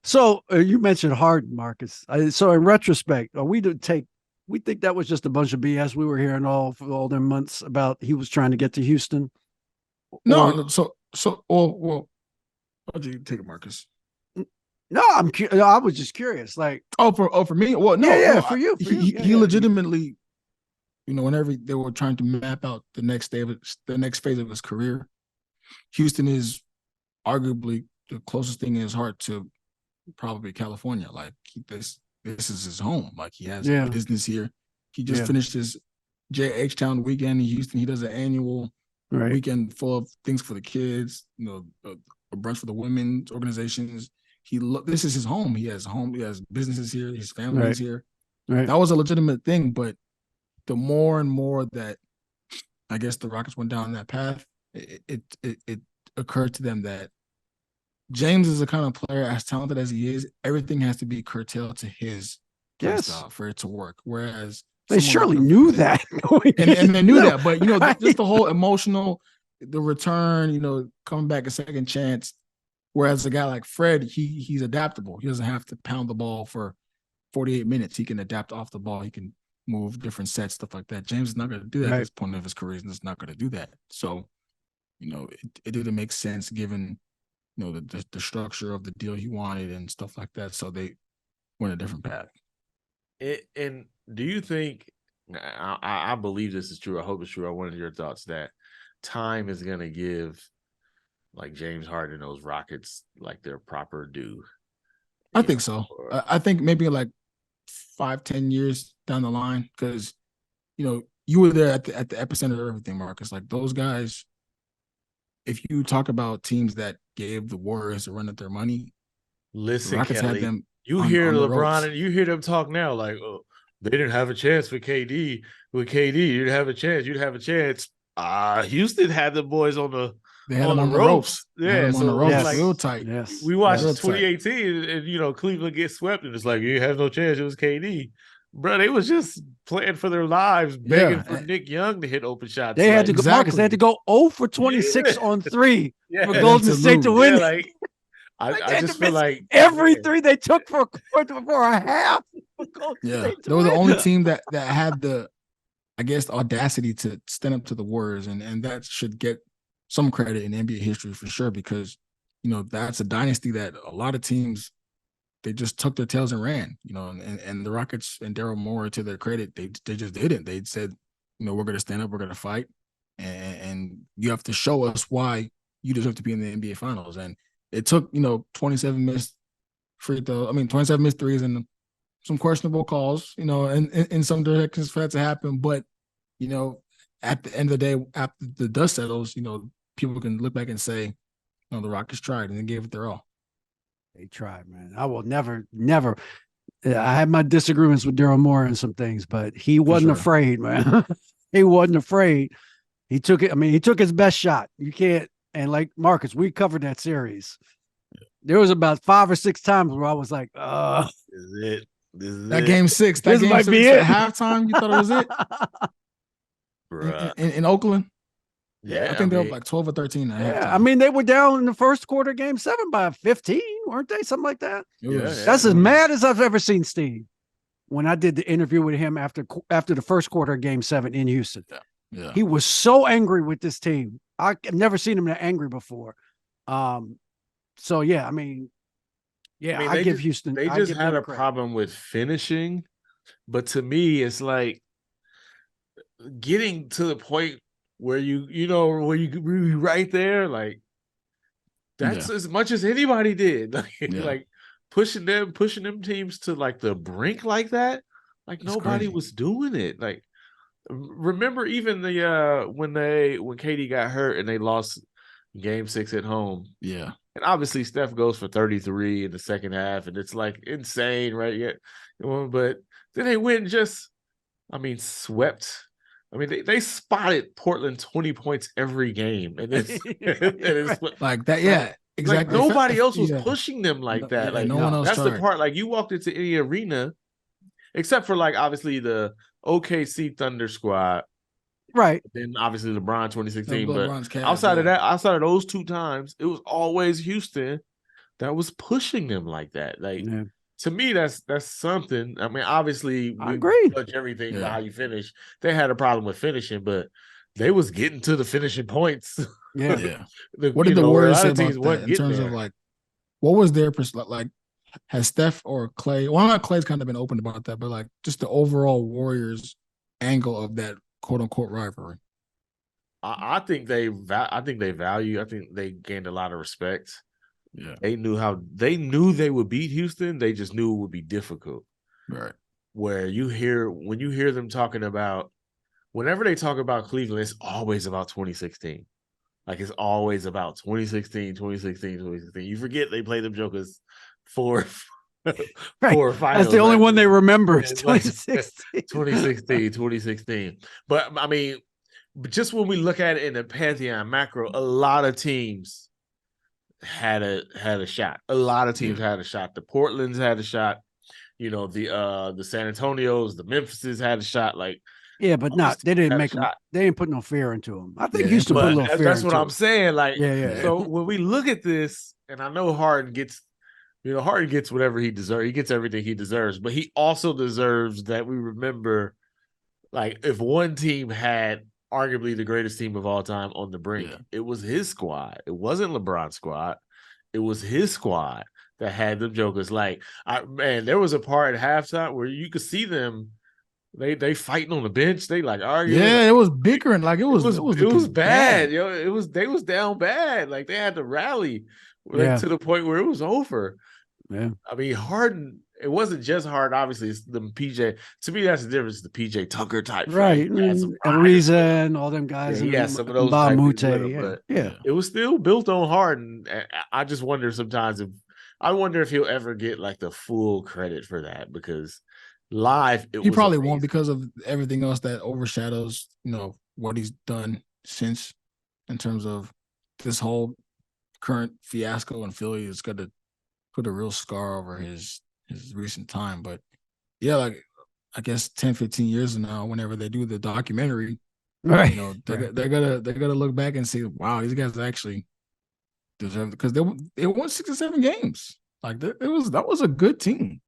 So you mentioned Harden, Marcus. So in retrospect, we think that was just a bunch of BS we were hearing all for all them months about he was trying to get to Houston, No, or no, well, how'd you take it, Marcus? no? I was just curious. Like, For me, well, yeah, no, yeah, no, for you, yeah, he yeah. legitimately, whenever they were trying to map out the next phase of his career, Houston is arguably the closest thing in his heart to probably California. Like this is his home. Like he has Yeah, business here. He just yeah, finished his JH Town weekend in Houston. He does an annual right, weekend full of things for the kids. A brunch for the women's organizations. This is his home. He has home. He has businesses here. His family right, is here. right. That was a legitimate thing, but the more and more that I guess the Rockets went down that path, it occurred to them that James is the kind of player, as talented as he is, everything has to be curtailed to his play Yes, style for it to work. Whereas they someone like surely knew that. and they knew No, that, but just right? the whole emotional, the return, coming back a second chance. Whereas a guy like Fred, he's adaptable. He doesn't have to pound the ball for 48 minutes. He can adapt off the ball. He can move different sets, stuff like that. James is not going to do that at Right. this point of his career. He's just not going to do that. So, it didn't make sense given the structure of the deal he wanted and stuff like that. So they went a different path. And do you think? I believe this is true. I hope it's true. I wanted your thoughts that time is going to give like James Harden those Rockets like their proper due. I think so. I think maybe like 5-10 years down the line, because you were there at the epicenter of everything, Marcus. Like those guys, if you talk about teams that gave the Warriors a run at their money, the Listen, Rockets had Kelly, them you hear on the LeBron ropes. and you hear them talk now like, oh, they didn't have a chance with KD. With KD, you'd have a chance. You'd have a chance. Houston had the boys They had on them the on the ropes. ropes. They had Yeah, them on the so it's ropes, like real Yes, tight, yes, we watched real yes. tight. 2018 and Cleveland get swept and it's like you have no chance. It was KD, bro. They was just playing for their lives, begging for Yeah, Nick Young to hit open shots. They had to Like, go, Marcus. They had to exactly. go 0 for yeah, 26 on three for yeah, For them Golden to State to yeah. win. lose. Like Like I they had to just feel miss like every man, three they took for a quarter, for a half for Golden Yeah, State to they were the only win. team that had the, I guess, audacity to stand up to the Warriors, and that should get some credit in NBA history for sure, because that's a dynasty that a lot of teams, they just took their tails and ran. And the Rockets and Daryl Morey, to their credit, they just didn't. They said, we're going to stand up, we're going to fight, and you have to show us why you deserve to be in the NBA Finals. And it took 27 missed free throw. I mean, 27 missed threes and some questionable calls, in some directions for that to happen. But, you know, at the end of the day, after the dust settles, people can look back and say, the Rockets tried and they gave it their all. They tried, man. I will never. I had my disagreements with Daryl Moore and some things, but he For wasn't sure. afraid, man. He wasn't afraid. He took it. I mean, he took his best shot. You can't. And like Marcus, we covered that series. There was about 5 or 6 times where I was like, this is it. This is That it, game six, that this game might be six at it. halftime, you thought it was it bruh. in Oakland? I Yeah, I think they were mean, like 12 or 13 at Yeah, I halftime. mean, they were down in the first quarter, game 7 by 15, weren't they? Something like that. It yeah, was, That's yeah. it as was, mad as I've ever seen Steve when I did the interview with him after the first quarter of game 7 in Houston. yeah, yeah. He was so angry with this team. I've never seen him that angry before. Um, so yeah, I mean, I yeah, mean, I give Houston, they I just give had them a credit. problem with finishing, but to me, it's like getting to the point where where you right there, like that's Yeah, as much as anybody did. yeah. Like pushing them teams to like the brink like that. Like It's nobody crazy. was doing it. Like remember even the when Katie got hurt and they lost game 6 at home. Yeah. And obviously Steph goes for 33 in the second half, and it's like insane, right? Yeah. But then they went and just, I mean, swept. I mean, they spotted Portland 20 points every game. And it's and it's Like that, like yeah, like exactly. nobody else was Yeah, pushing them like no, that. yeah, Like no one No, else that's the tried. part. Like you walked into any arena, except for like obviously the OKC Thunder squad, right. then obviously LeBron No, 2016. But LeBron's Cavs, outside of those 2 times, it was always Houston that was pushing them like that. Like Yeah. to me, that's something. I mean, obviously I we agree. judge everything by Yeah. how you finish. They had a problem with finishing, but they was getting to the finishing points. Yeah. Yeah. The, What you did the know, where a Warriors lot say of teams about that wasn't in getting terms of there. like, what was their like? Has Steph or Clay? Well, not Clay's kind of been open about that, but like just the overall Warriors angle of that quote unquote rivalry. I think they value. I think they gained a lot of respect. Yeah. They knew they would beat Houston. They just knew it would be difficult. Right. Where when you hear them talking about, whenever they talk about Cleveland, it's always about 2016. Like it's always about 2016, 2016, 2016. You forget they played them jokers four Right. finals. That's the only one they remember. Yeah, Is it's like 2016. 2016, 2016. But I mean, just when we look at it in the Pantheon macro, a lot of teams had a shot. A lot of teams had a shot. The Portlands had a shot. You know, the San Antonios, the Memphises had a shot. Like, Yeah, but all these not. They didn't teams had a make them. shot. They didn't put no fear into them. I think Yeah, Houston put a But little fear that's what into I'm them. saying. Like, Yeah. so when we look at this, and I know Harden gets, Harden gets whatever he deserves. He gets everything he deserves, but he also deserves that we remember, like, if one team had arguably the greatest team of all time on the brink, it was his squad. It wasn't LeBron's squad. It was his squad that had them jokers. Like, there was a part at halftime where you could see them. They fighting on the bench. They like arguing. Yeah, like, it was bickering. Like it was bad. bad. They was down bad. Like they had to rally, like Yeah. to the point where it was over. Yeah. I mean, Harden. It wasn't just Harden. Obviously, it's the PJ. To me, that's the difference. The PJ Tucker type, Right. And Ariza and all them guys. yeah, some of those Mbah type Moute, with him, yeah. but Yeah. it was still built on Harden. I just wonder sometimes if he'll ever get like the full credit for that, because live He probably won't, because of everything else that overshadows, what he's done since, in terms of this whole current fiasco in Philly. It's going to put a real scar over his recent time. But yeah, like I guess 10, 15 years from now, whenever they do the documentary, Right. they're gonna look back and say, wow, these guys actually deserve it, because they won 6 or 7 games. Like that was a good team.